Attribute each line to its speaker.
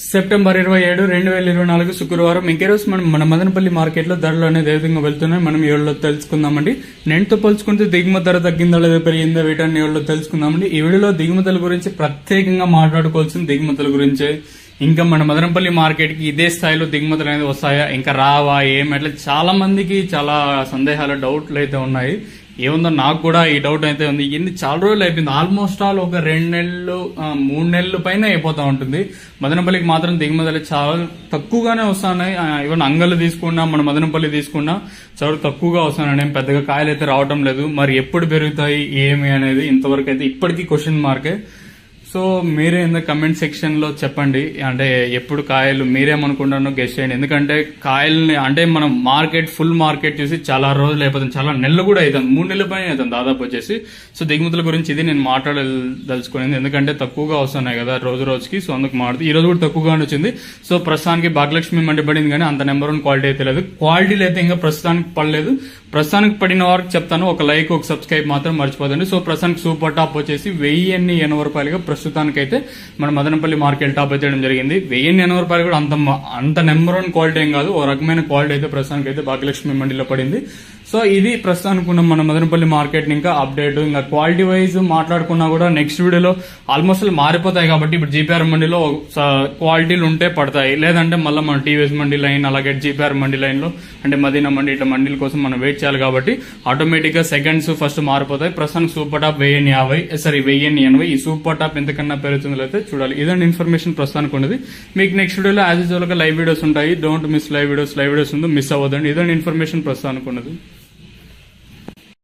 Speaker 1: September 27, 2024 శుక్రవారం. ఇంకే రోజు మనం మన మదనపల్లి మార్కెట్ లో ధరలు అనేది ఏ విధంగా వెళ్తున్నాయి మనం ఈ వీడియోలో తెలుసుకుందామండి. నేటితో పోల్చుకుంటే దిగుమతి ధర తగ్గిందా లేదా పెరిగిందా వీటన్ని వీడియోలో తెలుసుకుందామండి. ఈ వీడియోలో దిగుమతుల గురించి ప్రత్యేకంగా మాట్లాడుకోవాల్సిన దిగుమతుల గురించే. ఇంకా మన మదనపల్లి మార్కెట్ కి ఇదే స్థాయిలో దిగుమతులు అనేది వస్తాయా, ఇంకా రావా, ఏమట్లా చాలా మందికి చాలా సందేహాలు, డౌట్లు అయితే ఉన్నాయి. ఏముందో నాకు కూడా ఈ డౌట్ అయితే ఉంది. ఇన్ని చాలా రోజులు అయిపోయింది, ఆల్మోస్ట్ ఆల్ ఒక 2 నెలలు 3 నెలల పైన అయిపోతా ఉంటుంది. మదనపల్లికి మాత్రం దిగుమతులు చాలా తక్కువగానే వస్తున్నాయి. ఈవెన్ అంగళ్ళు తీసుకున్నా, మన మదనపల్లి తీసుకున్నా చాలా తక్కువగా వస్తున్నాయి. పెద్దగా కాయలు అయితే రావడం లేదు. మరి ఎప్పుడు పెరుగుతాయి ఏమి అనేది ఇంతవరకు అయితే ఇప్పటికీ క్వశ్చన్ మార్కే. సో మీరే కమెంట్ సెక్షన్ లో చెప్పండి, అంటే ఎప్పుడు కాయలు మీరేమనుకుంటారో గెస్ చేయండి. ఎందుకంటే కాయల్ని అంటే మనం మార్కెట్ ఫుల్ మార్కెట్ చూసి చాలా రోజులు అయిపోతుంది, చాలా నెలలు కూడా అవుతుంది, 3 నెలల పైన అవుతుంది దాదాపు వచ్చేసి. సో దిగుమతుల గురించి ఇది నేను మాట్లాడదలుచుకునేది, ఎందుకంటే తక్కువగా వస్తున్నాయి కదా రోజు రోజుకి. సో అందుకు మాట్లాడుతూ ఈ రోజు కూడా తక్కువగానే వచ్చింది. సో ప్రస్తుతానికి భాగ్యలక్ష్మి మండి పడింది, కానీ అంత నెంబర్ 1 క్వాలిటీ అయితే లేదు. క్వాలిటీలు అయితే ఇంకా ప్రస్తుతానికి పడలేదు. ప్రస్తుతానికి పడిన వారికి చెప్తాను, ఒక లైక్ ఒక సబ్స్క్రైబ్ మాత్రం మర్చిపోదండి. సో ప్రస్తుతానికి సూపర్ టాప్ వచ్చేసి 1080 రూపాయలుగా ప్రస్తుతానికి అయితే మన మదనపల్లి మార్కెట్ టాప్ అయితే జరిగింది. 1080 రూపాయలు కూడా అంత నెంబర్ 1 క్వాలిటీ ఏం కాదు, ఓ రకమైన క్వాలిటీ అయితే ప్రస్తుతానికి అయితే భాగ్యలక్ష్మి మండిలో పడింది. సో ఇది ప్రస్తుతానికి ఉన్న మన మదనపల్లి మార్కెట్ ఇంకా అప్డేట్. ఇంకా క్వాలిటీ వైజ్ మాట్లాడుకున్నా కూడా నెక్స్ట్ వీడియోలో ఆల్మోస్ట్ మారిపోతాయి. కాబట్టి ఇప్పుడు జీపీఆర్ మండిలో క్వాలిటీలు ఉంటే పడతాయి, లేదంటే మళ్ళీ మన టీవీఎస్ మండి లైన్, అలాగే జీపీఆర్ మండి లైన్ లో అంటే మదీనా మండి ఇట్లా మండీల కోసం మనం వెయిట్ చేయాలి. కాబట్టి ఆటోమేటిక్ గా సెకండ్స్ ఫస్ట్ మారిపోతాయి. ప్రస్తుతానికి సూపర్ టాప్ 1080 ఈ సూపర్ టాప్ ఎంతకన్నా పెరుగుతుందో అయితే చూడాలి. ఇదండి ఇన్ఫర్మేషన్ ప్రస్తుతానికి ఉన్నది. మీకు నెక్స్ట్ వీడియోలో యాజ్ యూజువల్ గా లైవ్ వీడియోస్ ఉంటాయి. డోంట్ మిస్ లైవ్ వీడియోస్ ఉంది, మిస్ అవ్వదండి. ఇదండి ఇన్ఫర్మేషన్ ప్రస్తుతానికి ఉన్నది.